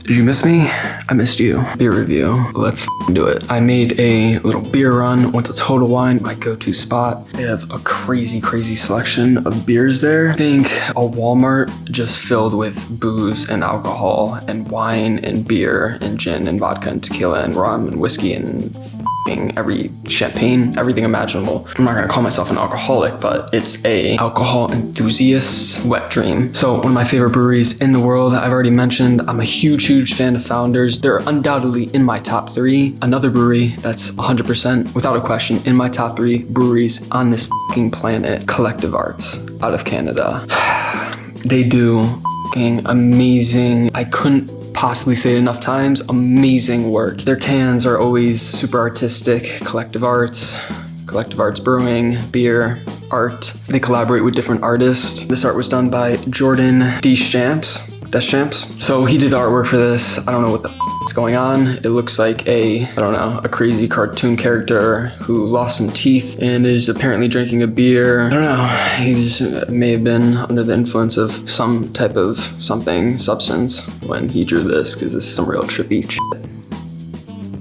Did you miss me? I missed you. Beer review. Let's do it. I made a little beer run, went to Total Wine, my go-to spot. They have a crazy selection of beers there. I think a Walmart just filled with booze and alcohol and wine and beer and gin and vodka and tequila and rum and whiskey and every champagne, everything imaginable. I'm not gonna call myself an alcoholic, but it's a alcohol enthusiast's wet dream. So one of my favorite breweries in the world, I've already mentioned, I'm a huge fan of Founders. They're undoubtedly in my top 3. Another brewery that's 100%, without a question, in my top 3 breweries on this fucking planet, Collective Arts out of Canada. They do fucking amazing, I couldn't possibly say it enough times, amazing work. Their cans are always super artistic. Collective Arts Brewing, beer, art. They collaborate with different artists. This art was done by Jordan Deschamps. So he did the artwork for this. I don't know what the is going on. It looks like a crazy cartoon character who lost some teeth and is apparently drinking a beer. I don't know. He just may have been under the influence of some type of substance when he drew this, because this is some real trippy shit.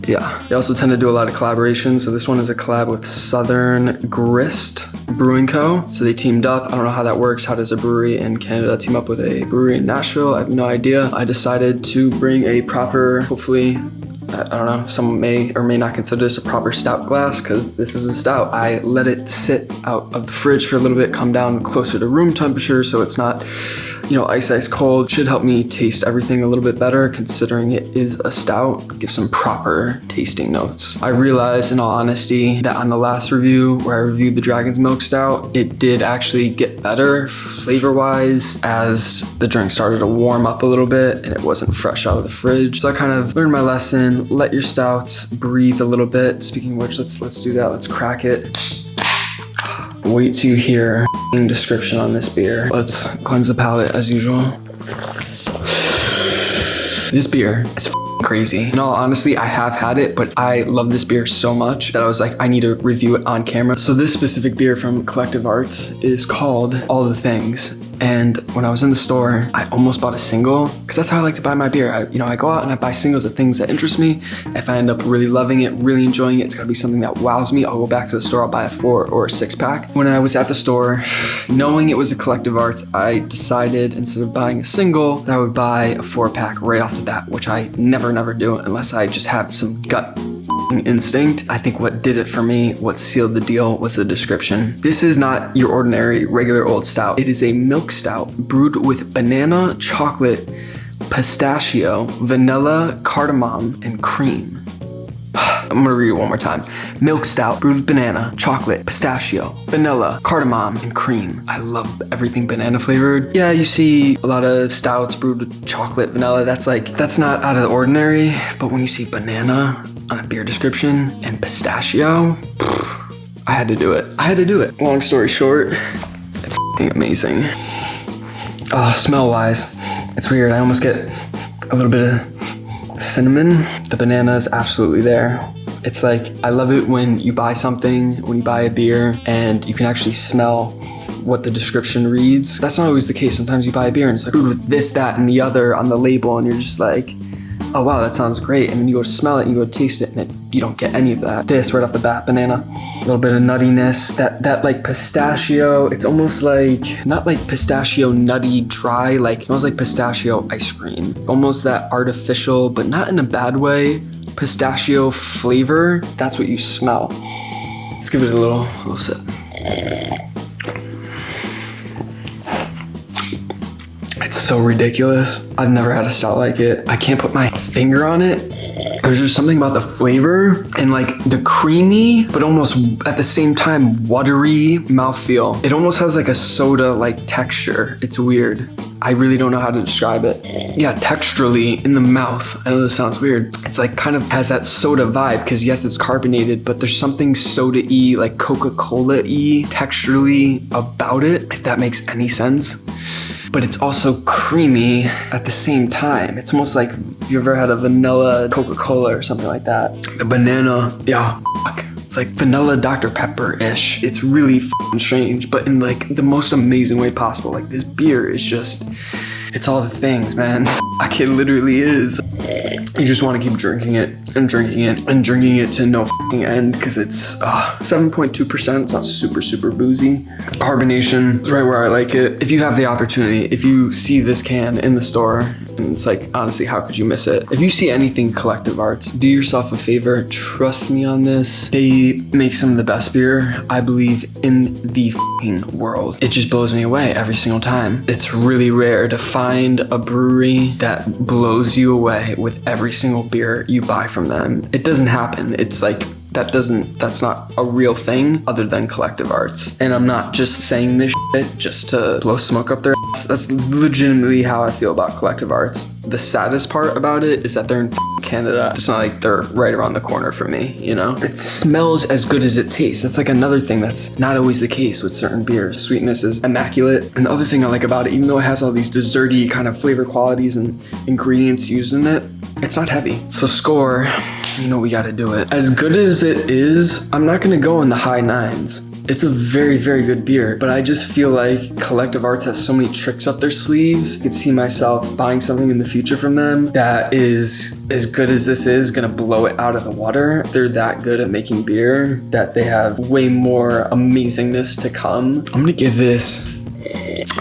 Yeah, they also tend to do a lot of collaborations. So this one is a collab with Southern Grist Brewing Co. So they teamed up. I don't know how that works. How does a brewery in Canada team up with a brewery in Nashville? I have no idea. I decided to bring a proper, hopefully, I don't know, some may or may not consider this a proper stout glass, because this is a stout. I let it sit out of the fridge for a little bit, come down closer to room temperature so it's not, ice cold. Should help me taste everything a little bit better, considering it is a stout. Give some proper tasting notes. I realized, in all honesty, that on the last review where I reviewed the Dragon's Milk Stout, it did actually get better flavor-wise as the drink started to warm up a little bit and it wasn't fresh out of the fridge. So I kind of learned my lesson. Let your stouts breathe a little bit. Speaking of which, let's do that. Let's crack it. Wait till you hear the description on this beer. Let's cleanse the palate as usual. This beer is crazy. In all honesty, I have had it, but I love this beer so much that I was like, I need to review it on camera. So this specific beer from Collective Arts is called All the Things. And when I was in the store, I almost bought a single, because that's how I like to buy my beer. I go out and I buy singles of things that interest me. If I end up really loving it, really enjoying it, it's gotta be something that wows me. I'll go back to the store, I'll buy a 4 or a 6 pack. When I was at the store, knowing it was a Collective Arts, I decided instead of buying a single, that I would buy a 4 pack right off the bat, which I never do unless I just have some gut instinct. I think what did it for me, what sealed the deal, was the description. This is not your ordinary regular old stout. It is a milk stout brewed with banana, chocolate, pistachio, vanilla, cardamom, and cream. I'm gonna read it one more time. Milk stout brewed with banana, chocolate, pistachio, vanilla, cardamom, and cream. I love everything banana flavored. Yeah, you see a lot of stouts brewed with chocolate, vanilla. That's not out of the ordinary. But when you see banana on a beer description and pistachio, I had to do it. Long story short, it's amazing. Smell wise, it's weird. I almost get a little bit of cinnamon. The banana is absolutely there. It's like, I love it when you buy something, when you buy a beer, and you can actually smell what the description reads. That's not always the case. Sometimes you buy a beer and it's like brewed with this, that, and the other on the label, and you're just like, oh wow, that sounds great. And then you go to smell it and you go to taste it, and you don't get any of that. This right off the bat, banana, a little bit of nuttiness, that like pistachio. It's almost like, not like pistachio nutty dry, like it smells like pistachio ice cream. Almost that artificial, but not in a bad way, pistachio flavor. That's what you smell. Let's give it a little sip. It's so ridiculous. I've never had a stout like it. I can't put my finger on it. There's just something about the flavor and like the creamy, but almost at the same time watery mouthfeel. It almost has like a soda-like texture. It's weird. I really don't know how to describe it. Yeah, texturally in the mouth. I know this sounds weird. It's like kind of has that soda vibe, because yes, it's carbonated, but there's something soda-y, like Coca-Cola-y texturally about it, if that makes any sense. But it's also creamy at the same time. It's almost like if you ever had a vanilla Coca-Cola or something like that. The banana, yeah, it's like vanilla Dr. Pepper-ish. It's really strange, but in like the most amazing way possible. Like this beer is just, it's all the things, man. It literally is. You just want to keep drinking it and drinking it and drinking it to no f***ing end because it's 7.2%. It's not super boozy. Carbonation is right where I like it. If you have the opportunity, if you see this can in the store, and it's like, honestly, how could you miss it? If you see anything Collective Arts, do yourself a favor. Trust me on this. They make some of the best beer, I believe, in the f***ing world. It just blows me away every single time. It's really rare to find a brewery that blows you away with every single beer you buy from them. It doesn't happen. It's like, that's not a real thing other than Collective Arts. And I'm not just saying this shit just to blow smoke up their ass. That's legitimately how I feel about Collective Arts. The saddest part about it is that they're in Canada. It's not like they're right around the corner from me, you know? It smells as good as it tastes. That's like another thing that's not always the case with certain beers. Sweetness is immaculate. And the other thing I like about it, even though it has all these desserty kind of flavor qualities and ingredients used in it, it's not heavy. So score, you know we gotta do it. As good as it is, I'm not gonna go in the high 9s. It's a very good beer, but I just feel like Collective Arts has so many tricks up their sleeves. I could see myself buying something in the future from them that is as good as this is gonna blow it out of the water. They're that good at making beer that they have way more amazingness to come. I'm gonna give this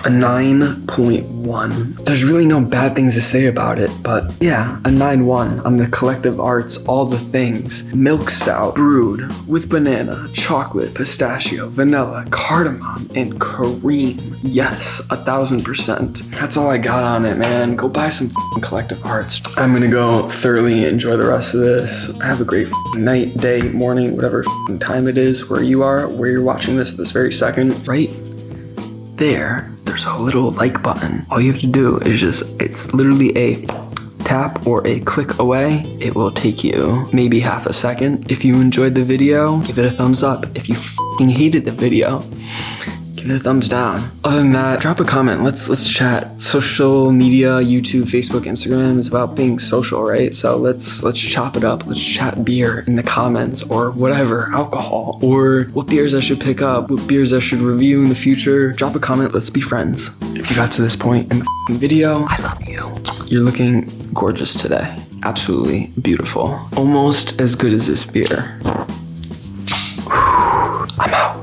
a 9.1. There's really no bad things to say about it, but yeah, a 9.1 on the Collective Arts, all the things. Milk stout, brewed with banana, chocolate, pistachio, vanilla, cardamom, and cream. Yes, 1000%. That's all I got on it, man. Go buy some Collective Arts. I'm gonna go thoroughly enjoy the rest of this. Have a great night, day, morning, whatever time it is, where you are, where you're watching this at this very second, right? There's a little like button. All you have to do is it's literally a tap or a click away. It will take you maybe half a second. If you enjoyed the video, give it a thumbs up. If you f***ing hated the video, give it a thumbs down. Other than that, drop a comment. Let's chat. Social media, YouTube, Facebook, Instagram is about being social, right? So let's chop it up. Let's chat beer in the comments or whatever, alcohol, or what beers I should pick up, what beers I should review in the future. Drop a comment. Let's be friends. If you got to this point in the video, I love you. You're looking gorgeous today. Absolutely beautiful. Almost as good as this beer. I'm out.